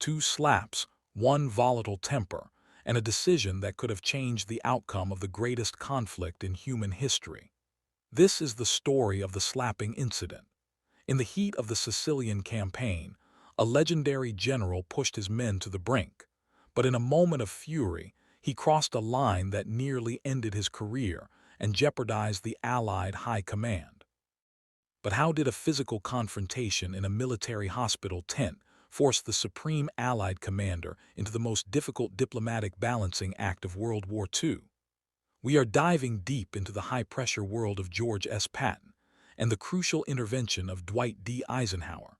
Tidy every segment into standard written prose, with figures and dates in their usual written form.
2 slaps, 1 volatile temper, and a decision that could have changed the outcome of the greatest conflict in human history. This is the story of the slapping incident. In the heat of the Sicilian campaign, a legendary general pushed his men to the brink, but in a moment of fury, he crossed a line that nearly ended his career and jeopardized the Allied high command. But how did a physical confrontation in a military hospital tent force the supreme Allied commander into the most difficult diplomatic balancing act of World War II? We are diving deep into the high-pressure world of George S. Patton and the crucial intervention of Dwight D. Eisenhower,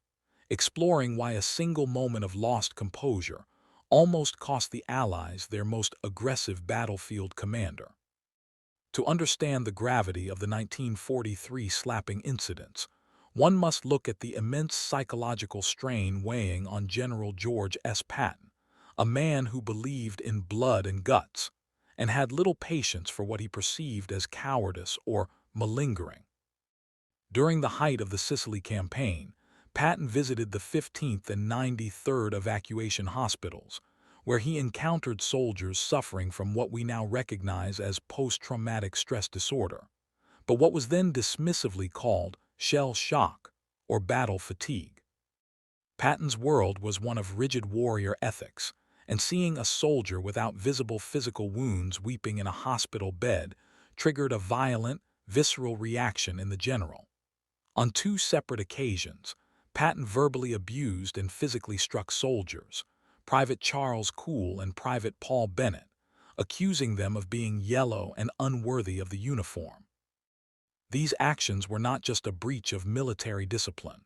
exploring why a single moment of lost composure almost cost the Allies their most aggressive battlefield commander. To understand the gravity of the 1943 slapping incidents, one must look at the immense psychological strain weighing on General George S. Patton, a man who believed in blood and guts, and had little patience for what he perceived as cowardice or malingering. During the height of the Sicily campaign, Patton visited the 15th and 93rd evacuation hospitals, where he encountered soldiers suffering from what we now recognize as post-traumatic stress disorder, but what was then dismissively called shell shock or battle fatigue. Patton's world was one of rigid warrior ethics, and seeing a soldier without visible physical wounds weeping in a hospital bed triggered a violent, visceral reaction in the general. On 2 separate occasions, Patton verbally abused and physically struck soldiers, Private Charles Cool and Private Paul Bennett, accusing them of being yellow and unworthy of the uniform. These actions were not just a breach of military discipline.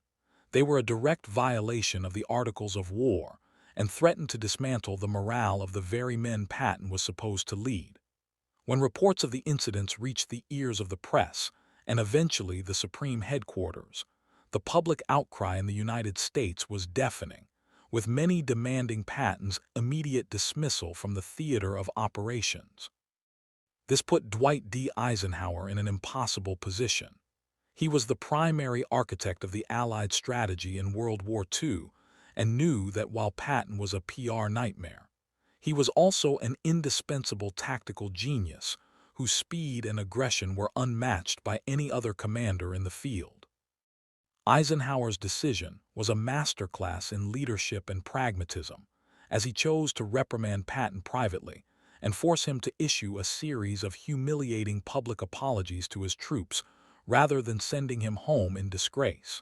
They were a direct violation of the Articles of War and threatened to dismantle the morale of the very men Patton was supposed to lead. When reports of the incidents reached the ears of the press and eventually the Supreme Headquarters, the public outcry in the United States was deafening, with many demanding Patton's immediate dismissal from the theater of operations. This put Dwight D. Eisenhower in an impossible position. He was the primary architect of the Allied strategy in World War II and knew that while Patton was a PR nightmare, he was also an indispensable tactical genius whose speed and aggression were unmatched by any other commander in the field. Eisenhower's decision was a masterclass in leadership and pragmatism, as he chose to reprimand Patton privately and force him to issue a series of humiliating public apologies to his troops rather than sending him home in disgrace.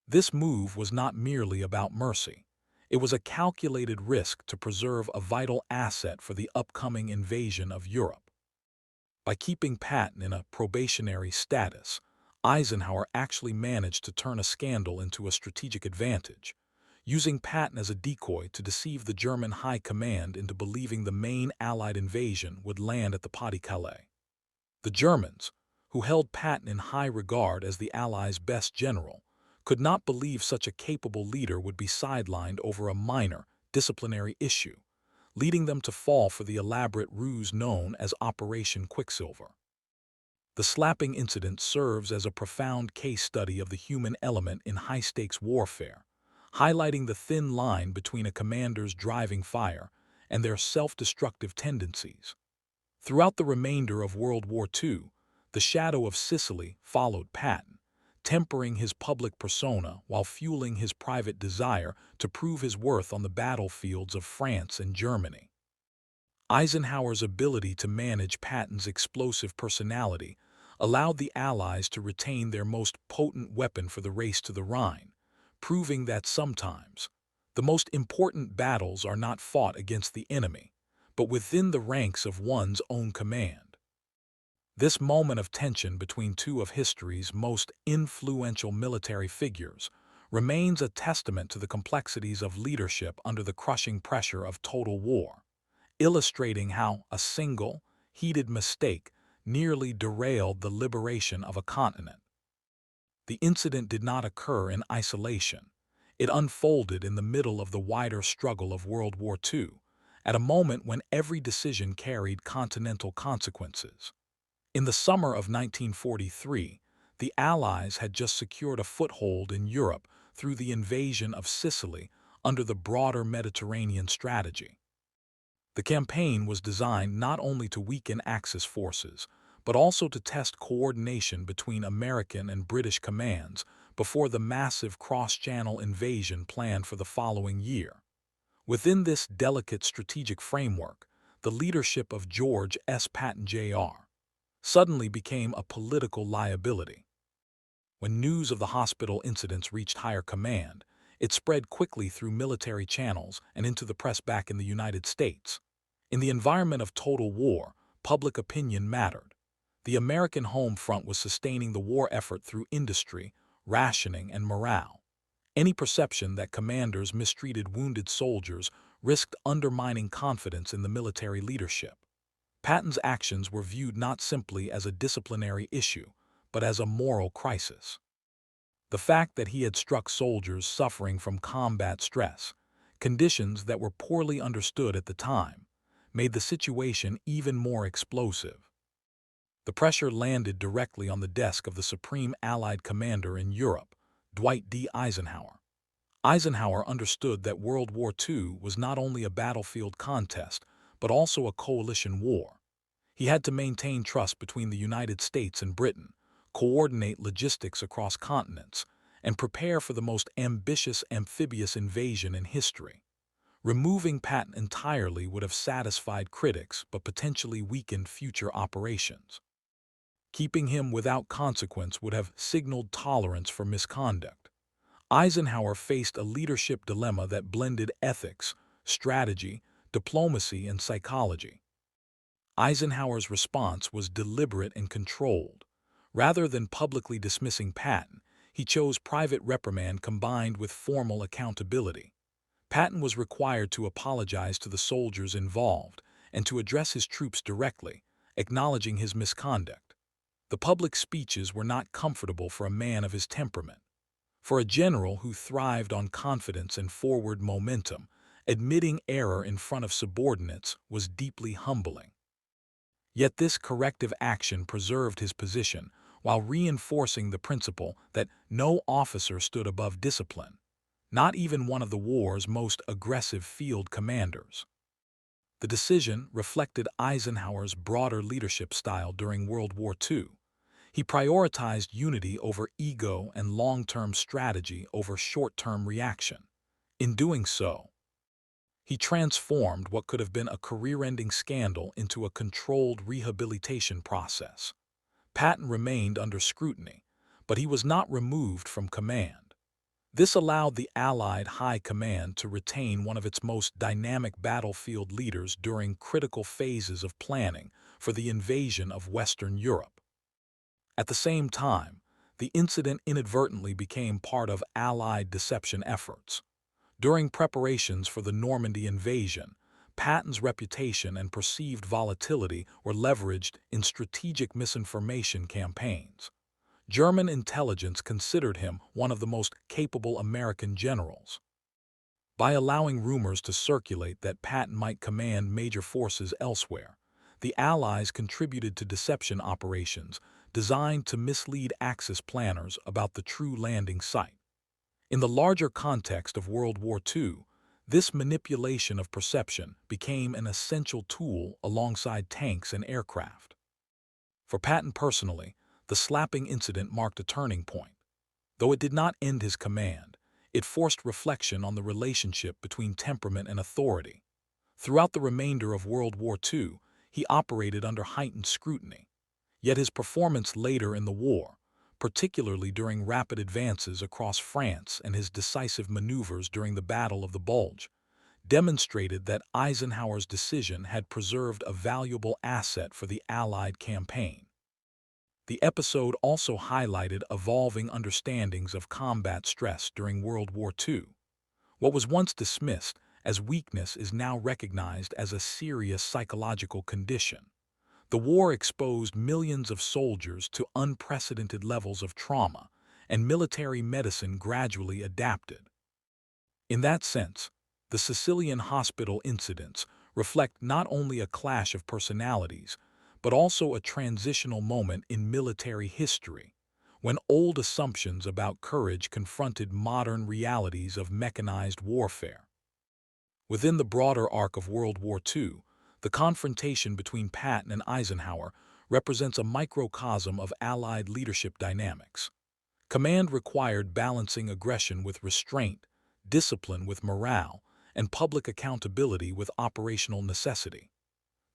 This move was not merely about mercy. It was a calculated risk to preserve a vital asset for the upcoming invasion of Europe. By keeping Patton in a probationary status, Eisenhower actually managed to turn a scandal into a strategic advantage, using Patton as a decoy to deceive the German high command into believing the main Allied invasion would land at the Pas-de-Calais. The Germans, who held Patton in high regard as the Allies' best general, could not believe such a capable leader would be sidelined over a minor, disciplinary issue, leading them to fall for the elaborate ruse known as Operation Quicksilver. The slapping incident serves as a profound case study of the human element in high-stakes warfare, highlighting the thin line between a commander's driving fire and their self-destructive tendencies. Throughout the remainder of World War II, the shadow of Sicily followed Patton, tempering his public persona while fueling his private desire to prove his worth on the battlefields of France and Germany. Eisenhower's ability to manage Patton's explosive personality allowed the Allies to retain their most potent weapon for the race to the Rhine, proving that sometimes the most important battles are not fought against the enemy, but within the ranks of one's own command. This moment of tension between 2 of history's most influential military figures remains a testament to the complexities of leadership under the crushing pressure of total war, illustrating how a single, heated mistake nearly derailed the liberation of a continent. The incident did not occur in isolation. It unfolded in the middle of the wider struggle of World War II, at a moment when every decision carried continental consequences. In the summer of 1943, the Allies had just secured a foothold in Europe through the invasion of Sicily under the broader Mediterranean strategy. The campaign was designed not only to weaken Axis forces, but also to test coordination between American and British commands before the massive cross-channel invasion planned for the following year. Within this delicate strategic framework, the leadership of George S. Patton Jr. suddenly became a political liability. When news of the hospital incidents reached higher command, it spread quickly through military channels and into the press back in the United States. In the environment of total war, public opinion mattered. The American home front was sustaining the war effort through industry, rationing, and morale. Any perception that commanders mistreated wounded soldiers risked undermining confidence in the military leadership. Patton's actions were viewed not simply as a disciplinary issue, but as a moral crisis. The fact that he had struck soldiers suffering from combat stress, conditions that were poorly understood at the time, made the situation even more explosive. The pressure landed directly on the desk of the Supreme Allied Commander in Europe, Dwight D. Eisenhower. Eisenhower understood that World War II was not only a battlefield contest, but also a coalition war. He had to maintain trust between the United States and Britain, coordinate logistics across continents, and prepare for the most ambitious amphibious invasion in history. Removing Patton entirely would have satisfied critics but potentially weakened future operations. Keeping him without consequence would have signaled tolerance for misconduct. Eisenhower faced a leadership dilemma that blended ethics, strategy, diplomacy, and psychology. Eisenhower's response was deliberate and controlled. Rather than publicly dismissing Patton, he chose private reprimand combined with formal accountability. Patton was required to apologize to the soldiers involved and to address his troops directly, acknowledging his misconduct. The public speeches were not comfortable for a man of his temperament. For a general who thrived on confidence and forward momentum, admitting error in front of subordinates was deeply humbling. Yet this corrective action preserved his position while reinforcing the principle that no officer stood above discipline, not even one of the war's most aggressive field commanders. The decision reflected Eisenhower's broader leadership style during World War II. He prioritized unity over ego and long-term strategy over short-term reaction. In doing so, he transformed what could have been a career-ending scandal into a controlled rehabilitation process. Patton remained under scrutiny, but he was not removed from command. This allowed the Allied High Command to retain one of its most dynamic battlefield leaders during critical phases of planning for the invasion of Western Europe. At the same time, the incident inadvertently became part of Allied deception efforts. During preparations for the Normandy invasion, Patton's reputation and perceived volatility were leveraged in strategic misinformation campaigns. German intelligence considered him one of the most capable American generals. By allowing rumors to circulate that Patton might command major forces elsewhere, the Allies contributed to deception operations designed to mislead Axis planners about the true landing site. In the larger context of World War II, this manipulation of perception became an essential tool alongside tanks and aircraft. For Patton personally, the slapping incident marked a turning point. Though it did not end his command, it forced reflection on the relationship between temperament and authority. Throughout the remainder of World War II, he operated under heightened scrutiny. Yet his performance later in the war, particularly during rapid advances across France and his decisive maneuvers during the Battle of the Bulge, demonstrated that Eisenhower's decision had preserved a valuable asset for the Allied campaign. The episode also highlighted evolving understandings of combat stress during World War II. What was once dismissed as weakness is now recognized as a serious psychological condition. The war exposed millions of soldiers to unprecedented levels of trauma, and military medicine gradually adapted. In that sense, the Sicilian hospital incidents reflect not only a clash of personalities, but also a transitional moment in military history, when old assumptions about courage confronted modern realities of mechanized warfare. Within the broader arc of World War II, the confrontation between Patton and Eisenhower represents a microcosm of Allied leadership dynamics. Command required balancing aggression with restraint, discipline with morale, and public accountability with operational necessity.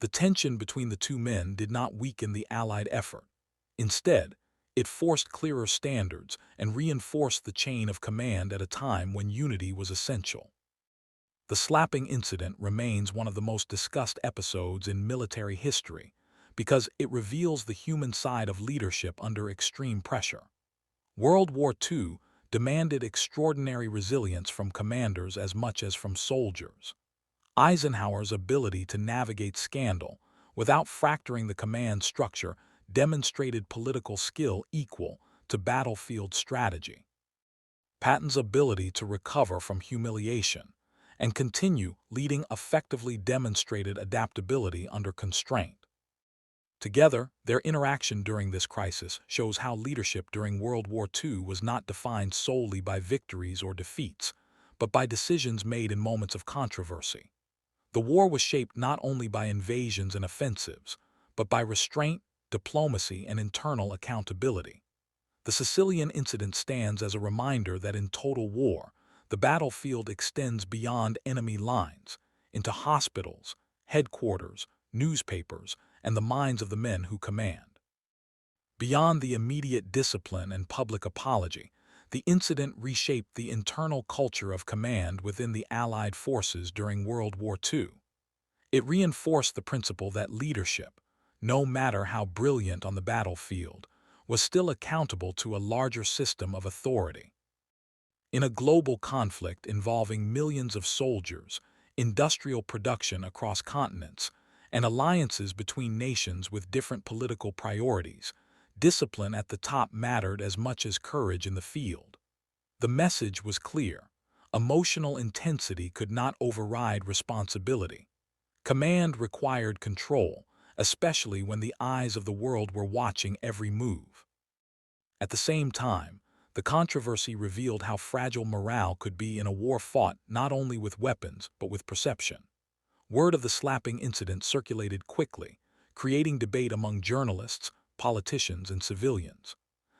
The tension between the two men did not weaken the Allied effort. Instead, it forced clearer standards and reinforced the chain of command at a time when unity was essential. The slapping incident remains one of the most discussed episodes in military history because it reveals the human side of leadership under extreme pressure. World War II demanded extraordinary resilience from commanders as much as from soldiers. Eisenhower's ability to navigate scandal without fracturing the command structure demonstrated political skill equal to battlefield strategy. Patton's ability to recover from humiliation and continue leading effectively demonstrated adaptability under constraint. Together, their interaction during this crisis shows how leadership during World War II was not defined solely by victories or defeats, but by decisions made in moments of controversy. The war was shaped not only by invasions and offensives, but by restraint, diplomacy, and internal accountability. The Sicilian incident stands as a reminder that in total war, the battlefield extends beyond enemy lines, into hospitals, headquarters, newspapers, and the minds of the men who command. Beyond the immediate discipline and public apology, the incident reshaped the internal culture of command within the Allied forces during World War II. It reinforced the principle that leadership, no matter how brilliant on the battlefield, was still accountable to a larger system of authority. In a global conflict involving millions of soldiers, industrial production across continents, and alliances between nations with different political priorities, discipline at the top mattered as much as courage in the field. The message was clear. Emotional intensity could not override responsibility. Command required control, especially when the eyes of the world were watching every move. At the same time, the controversy revealed how fragile morale could be in a war fought not only with weapons but with perception. Word of the slapping incident circulated quickly, creating debate among journalists, politicians, and civilians.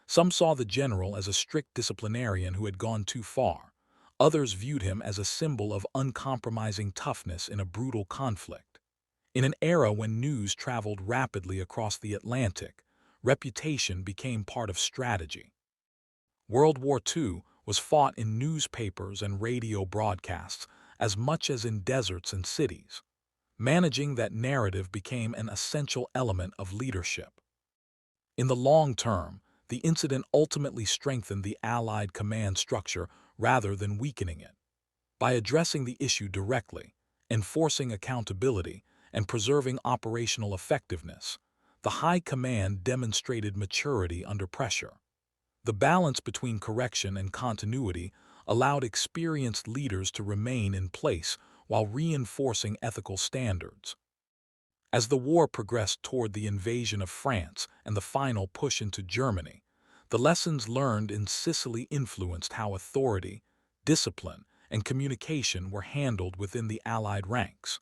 Some saw the general as a strict disciplinarian who had gone too far. Others viewed him as a symbol of uncompromising toughness in a brutal conflict. In an era when news traveled rapidly across the Atlantic, reputation became part of strategy. World War II was fought in newspapers and radio broadcasts as much as in deserts and cities. Managing that narrative became an essential element of leadership. In the long term, the incident ultimately strengthened the Allied command structure rather than weakening it. By addressing the issue directly, enforcing accountability, and preserving operational effectiveness, the High Command demonstrated maturity under pressure. The balance between correction and continuity allowed experienced leaders to remain in place while reinforcing ethical standards. As the war progressed toward the invasion of France and the final push into Germany, the lessons learned in Sicily influenced how authority, discipline, and communication were handled within the Allied ranks.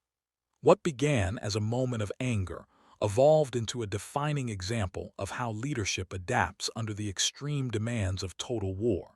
What began as a moment of anger evolved into a defining example of how leadership adapts under the extreme demands of total war.